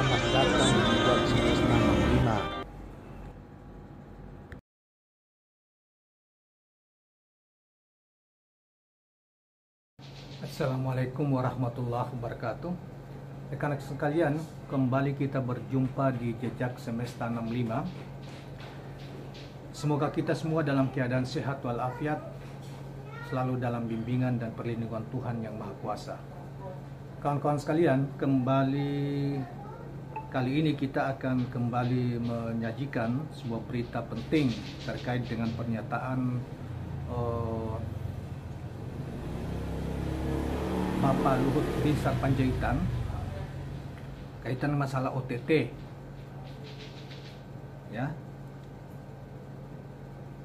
Selamat datang di Jejak Semesta 65. Assalamualaikum warahmatullahi wabarakatuh. Rekan-rekan sekalian, kembali kita berjumpa di Jejak Semesta 65. Semoga kita semua dalam keadaan sehat walafiat, selalu dalam bimbingan dan perlindungan Tuhan Yang Maha Kuasa. Kawan-kawan sekalian, kali ini kita akan kembali menyajikan sebuah berita penting terkait dengan pernyataan Bapak Luhut Binsar Panjaitan kaitan masalah OTT, ya,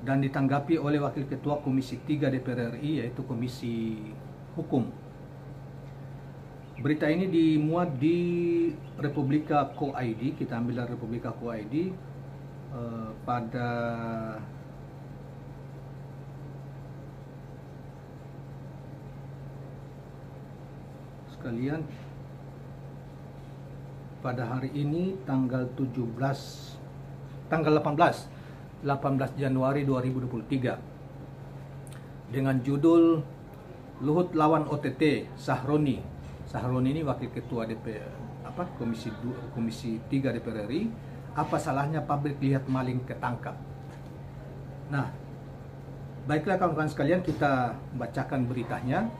dan ditanggapi oleh Wakil Ketua Komisi 3 DPR RI, yaitu Komisi Hukum. Berita ini dimuat di Republika Co.id, kita ambil dari Republika Co.id pada sekalian pada hari ini tanggal 18 Januari 2023 dengan judul Luhut lawan OTT Sahroni ini Wakil Ketua Komisi 3 DPR RI. Apa salahnya publik lihat maling ketangkap? Nah, baiklah kawan-kawan sekalian, kita bacakan beritanya.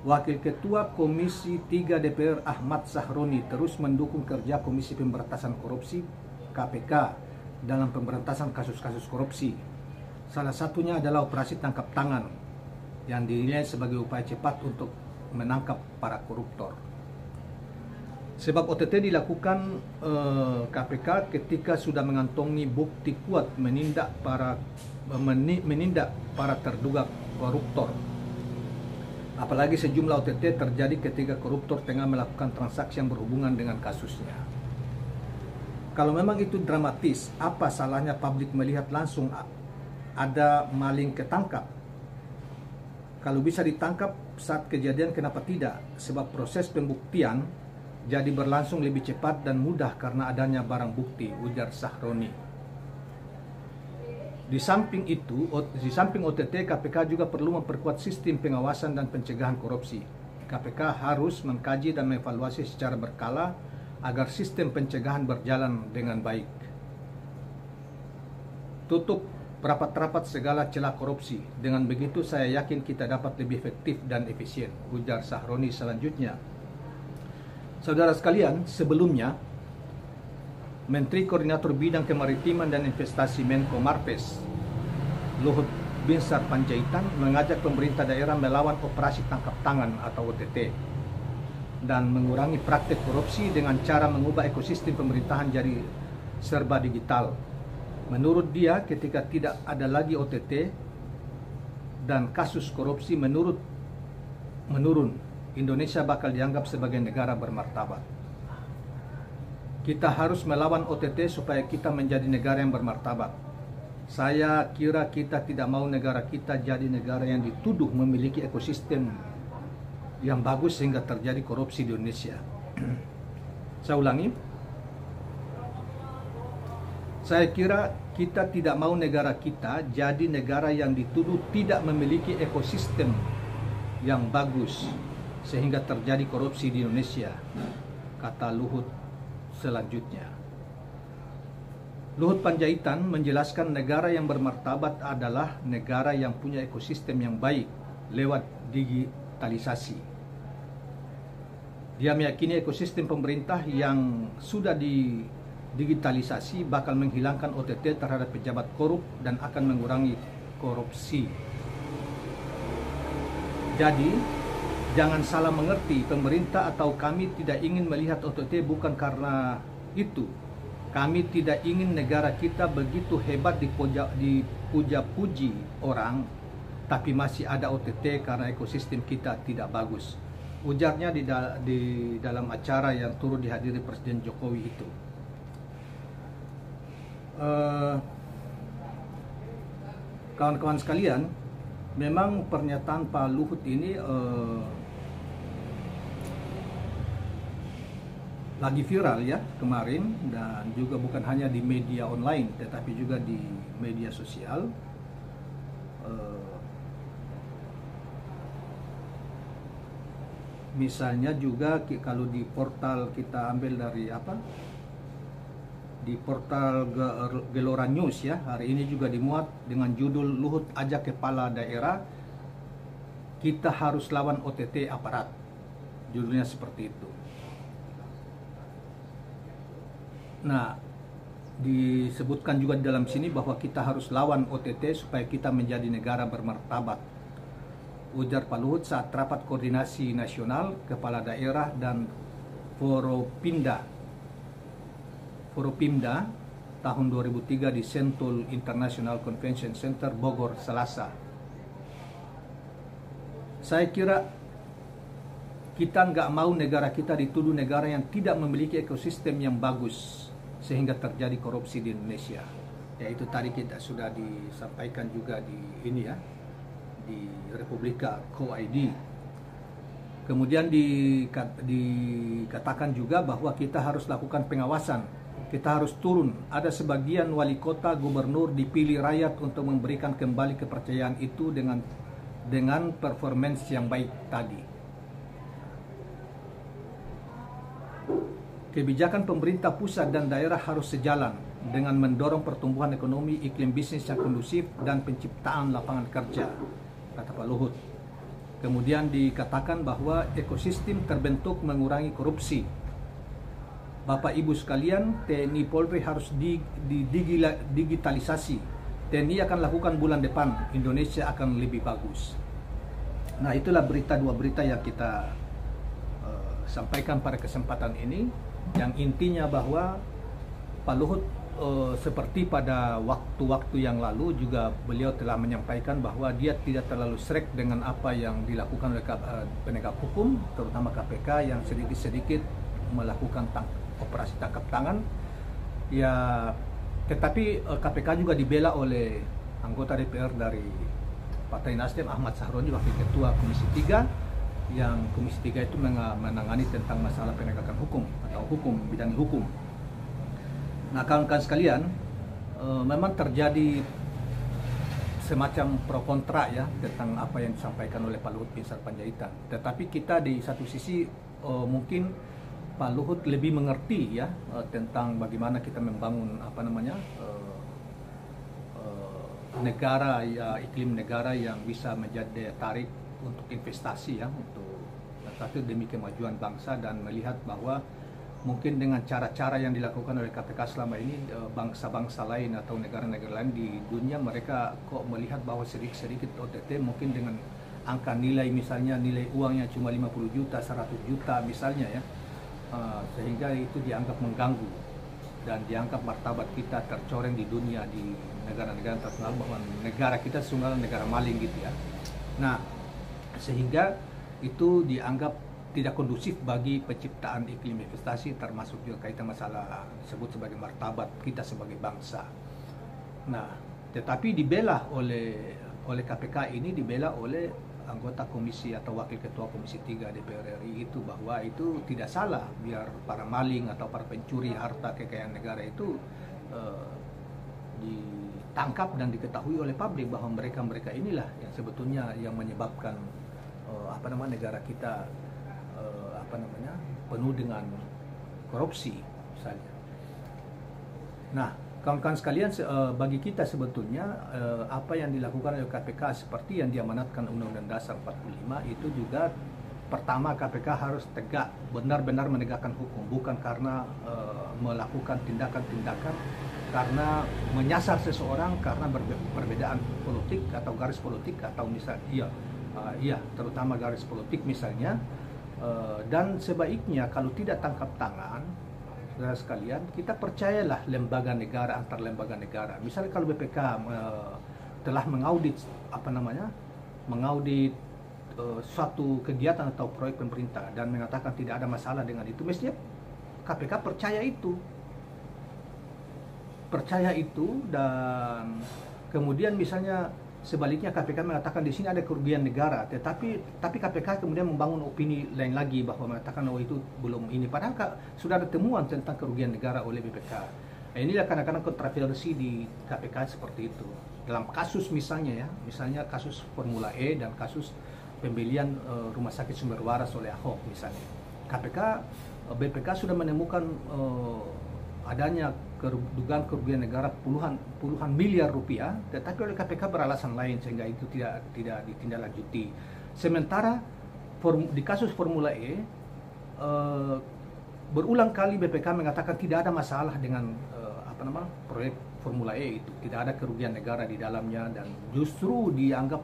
Wakil Ketua Komisi 3 DPR Ahmad Sahroni terus mendukung kerja Komisi Pemberantasan Korupsi KPK dalam pemberantasan kasus-kasus korupsi. Salah satunya adalah operasi tangkap tangan yang dinilai sebagai upaya cepat untuk menangkap para koruptor. Sebab OTT dilakukan KPK ketika sudah mengantongi bukti kuat menindak para terduga koruptor. Apalagi sejumlah OTT terjadi ketika koruptor tengah melakukan transaksi yang berhubungan dengan kasusnya. Kalau memang itu dramatis, apa salahnya publik melihat langsung ada maling ketangkap? Kalau bisa ditangkap saat kejadian, kenapa tidak? Sebab proses pembuktian jadi berlangsung lebih cepat dan mudah karena adanya barang bukti, ujar Sahroni. Di samping OTT, KPK juga perlu memperkuat sistem pengawasan dan pencegahan korupsi. KPK harus mengkaji dan mengevaluasi secara berkala agar sistem pencegahan berjalan dengan baik. Tutup rapat-rapat segala celah korupsi. Dengan begitu saya yakin kita dapat lebih efektif dan efisien, ujar Sahroni selanjutnya. Saudara sekalian, sebelumnya Menteri Koordinator Bidang Kemaritiman dan Investasi Menko Marves, Luhut Binsar Panjaitan, mengajak pemerintah daerah melawan operasi tangkap tangan atau OTT dan mengurangi praktek korupsi dengan cara mengubah ekosistem pemerintahan jadi serba digital. Menurut dia, ketika tidak ada lagi OTT dan kasus korupsi menurun, Indonesia bakal dianggap sebagai negara bermartabat. Kita harus melawan OTT supaya kita menjadi negara yang bermartabat. Saya kira kita tidak mau negara kita jadi negara yang dituduh memiliki ekosistem yang bagus sehingga terjadi korupsi di Indonesia. Saya ulangi. Saya kira kita tidak mau negara kita jadi negara yang dituduh tidak memiliki ekosistem yang bagus sehingga terjadi korupsi di Indonesia, kata Luhut selanjutnya. Luhut Panjaitan menjelaskan negara yang bermartabat adalah negara yang punya ekosistem yang baik lewat digitalisasi. Dia meyakini ekosistem pemerintah yang sudah digitalisasi bakal menghilangkan OTT terhadap pejabat korup dan akan mengurangi korupsi. Jadi, jangan salah mengerti, pemerintah atau kami tidak ingin melihat OTT bukan karena itu. Kami tidak ingin negara kita begitu hebat dipuja-puji orang, tapi masih ada OTT karena ekosistem kita tidak bagus. Ujarnya di dalam acara yang turut dihadiri Presiden Jokowi itu. Kawan-kawan sekalian, memang pernyataan Pak Luhut ini lagi viral ya kemarin, dan juga bukan hanya di media online tetapi juga di media sosial. Misalnya juga kalau di portal, kita ambil dari di portal Gelora News ya, hari ini juga dimuat dengan judul Luhut ajak kepala daerah kita harus lawan OTT aparat. Judulnya seperti itu. Nah, disebutkan juga di dalam sini bahwa kita harus lawan OTT supaya kita menjadi negara bermartabat, ujar Pak Luhut saat rapat koordinasi nasional kepala daerah dan Foropimda tahun 2003 di Sentul International Convention Center Bogor, Selasa. Saya kira kita nggak mau negara kita dituduh negara yang tidak memiliki ekosistem yang bagus sehingga terjadi korupsi di Indonesia. Ya, itu tadi kita sudah disampaikan juga di ini ya, di Republika Co-ID. Kemudian dikatakan juga bahwa kita harus lakukan pengawasan, kita harus turun. Ada sebagian wali kota, gubernur dipilih rakyat untuk memberikan kembali kepercayaan itu dengan performance yang baik tadi. Kebijakan pemerintah pusat dan daerah harus sejalan dengan mendorong pertumbuhan ekonomi, iklim bisnis yang kondusif, dan penciptaan lapangan kerja, kata Pak Luhut. Kemudian dikatakan bahwa ekosistem terbentuk mengurangi korupsi. Bapak Ibu sekalian, TNI Polri harus digitalisasi. TNI akan lakukan bulan depan, Indonesia akan lebih bagus. Nah, itulah dua berita yang kita sampaikan pada kesempatan ini, yang intinya bahwa Pak Luhut seperti pada waktu-waktu yang lalu juga beliau telah menyampaikan bahwa dia tidak terlalu srek dengan apa yang dilakukan oleh penegak hukum, terutama KPK yang sedikit-sedikit melakukan operasi tangkap tangan. Ya, tetapi KPK juga dibela oleh anggota DPR dari Partai Nasdem, Ahmad Sahroni, Wakil Ketua Komisi 3, yang Komisi 3 itu menangani tentang masalah penegakan hukum atau bidang hukum. Nah, kawan-kawan sekalian, memang terjadi semacam pro kontra ya tentang apa yang disampaikan oleh Pak Luhut bin Sarpanjaitan. Tetapi kita di satu sisi mungkin Pak Luhut lebih mengerti ya tentang bagaimana kita membangun negara ya, iklim negara yang bisa menjadi daya tarik untuk investasi ya, satu demi kemajuan bangsa, dan melihat bahwa mungkin dengan cara-cara yang dilakukan oleh KPK selama ini, bangsa-bangsa lain atau negara-negara lain di dunia, mereka kok melihat bahwa sedikit-sedikit OTT mungkin dengan angka nilai, misalnya nilai uangnya cuma 50 juta, 100 juta misalnya ya, sehingga itu dianggap mengganggu dan dianggap martabat kita tercoreng di dunia, di negara-negara internasional, bahwa negara kita sesungguhnya negara maling gitu ya. Nah, sehingga itu dianggap tidak kondusif bagi penciptaan iklim investasi, termasuk juga kaitan masalah disebut sebagai martabat kita sebagai bangsa. Nah, tetapi dibela oleh KPK ini, dibela oleh anggota komisi atau wakil ketua Komisi 3 DPR RI itu, bahwa itu tidak salah biar para maling atau para pencuri harta kekayaan negara itu ditangkap dan diketahui oleh publik bahwa mereka inilah yang sebetulnya yang menyebabkan negara kita penuh dengan korupsi misalnya. Nah, kawan-kawan sekalian, bagi kita sebetulnya apa yang dilakukan oleh KPK seperti yang diamanatkan Undang-Undang Dasar 45 itu juga, pertama, KPK harus tegak, benar-benar menegakkan hukum, bukan karena melakukan tindakan-tindakan karena menyasar seseorang karena perbedaan politik atau garis politik, atau misalnya terutama garis politik misalnya. Dan sebaiknya kalau tidak tangkap tangan, saudara sekalian, kita percayalah lembaga negara antar lembaga negara. Misalnya kalau BPK telah mengaudit suatu kegiatan atau proyek pemerintah dan mengatakan tidak ada masalah dengan itu, mestinya KPK percaya itu, dan kemudian misalnya Sebaliknya KPK mengatakan di sini ada kerugian negara, tapi KPK kemudian membangun opini lain lagi bahwa mengatakan oh itu belum ini, padahal sudah ada temuan tentang kerugian negara oleh BPK. Nah, inilah kadang-kadang kontroversi di KPK seperti itu. Dalam kasus misalnya kasus Formula E dan kasus pembelian rumah sakit Sumber Waras oleh Ahok misalnya, BPK sudah menemukan adanya dugaan kerugian negara puluhan miliar rupiah, tetapi oleh KPK beralasan lain sehingga itu tidak ditindaklanjuti. Sementara di kasus Formula E berulang kali BPK mengatakan tidak ada masalah dengan proyek Formula E itu, tidak ada kerugian negara di dalamnya, dan justru dianggap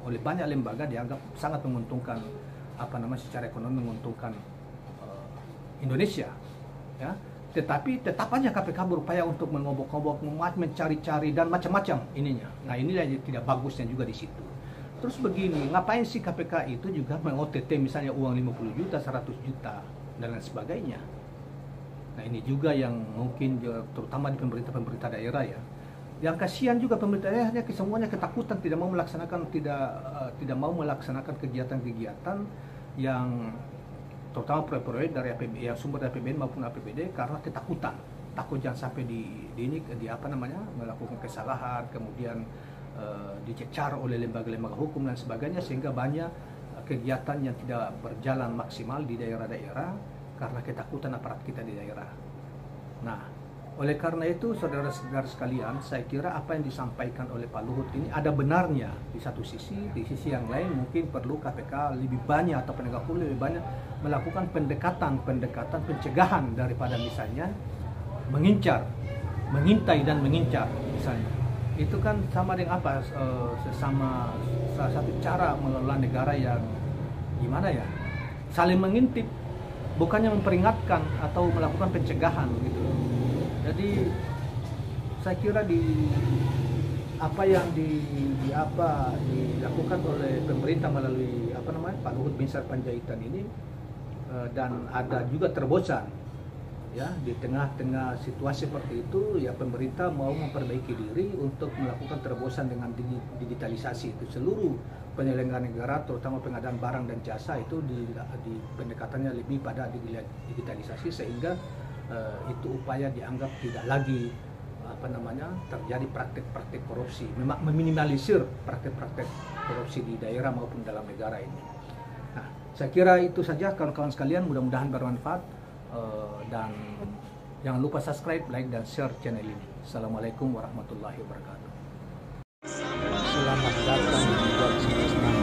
oleh banyak lembaga dianggap sangat menguntungkan secara ekonomi menguntungkan Indonesia, ya. Tetapi tetap aja KPK berupaya untuk mengobok-obok, mencari-cari dan macam-macam ininya. Nah, inilah yang tidak bagusnya juga di situ. Terus begini, ngapain sih KPK itu juga meng-OTT misalnya uang 50 juta, 100 juta dan lain sebagainya. Nah, ini juga yang mungkin terutama di pemerintah daerah ya. Yang kasihan juga pemerintah daerahnya semuanya ketakutan, tidak mau melaksanakan kegiatan-kegiatan yang terutama proyek-proyek dari APBD, yang sumber dari APBN maupun APBD, karena ketakutan, takut jangan sampai melakukan kesalahan, kemudian dicecar oleh lembaga-lembaga hukum dan sebagainya, sehingga banyak kegiatan yang tidak berjalan maksimal di daerah-daerah karena ketakutan aparat kita di daerah. Nah, oleh karena itu saudara-saudara sekalian, saya kira apa yang disampaikan oleh Pak Luhut ini ada benarnya di satu sisi, di sisi yang lain mungkin perlu KPK lebih banyak atau penegak hukum lebih banyak melakukan pendekatan pencegahan daripada misalnya mengintai dan mengincar misalnya. Itu kan sama dengan salah satu cara mengelola negara yang gimana ya, saling mengintip, bukannya memperingatkan atau melakukan pencegahan gitu. Jadi saya kira apa yang dilakukan oleh pemerintah melalui Pak Luhut Binsar Panjaitan ini, dan ada juga terobosan ya di tengah-tengah situasi seperti itu, ya pemerintah mau memperbaiki diri untuk melakukan terobosan dengan digitalisasi itu. Seluruh penyelenggara negara terutama pengadaan barang dan jasa itu di pendekatannya lebih pada digitalisasi, sehingga itu upaya dianggap tidak lagi terjadi praktek-praktek korupsi, meminimalisir praktek-praktek korupsi di daerah maupun dalam negara ini. Nah, saya kira itu saja kawan-kawan sekalian, mudah-mudahan bermanfaat, dan jangan lupa subscribe, like, dan share channel ini. Assalamualaikum warahmatullahi wabarakatuh. Selamat datang di Buat Semesta.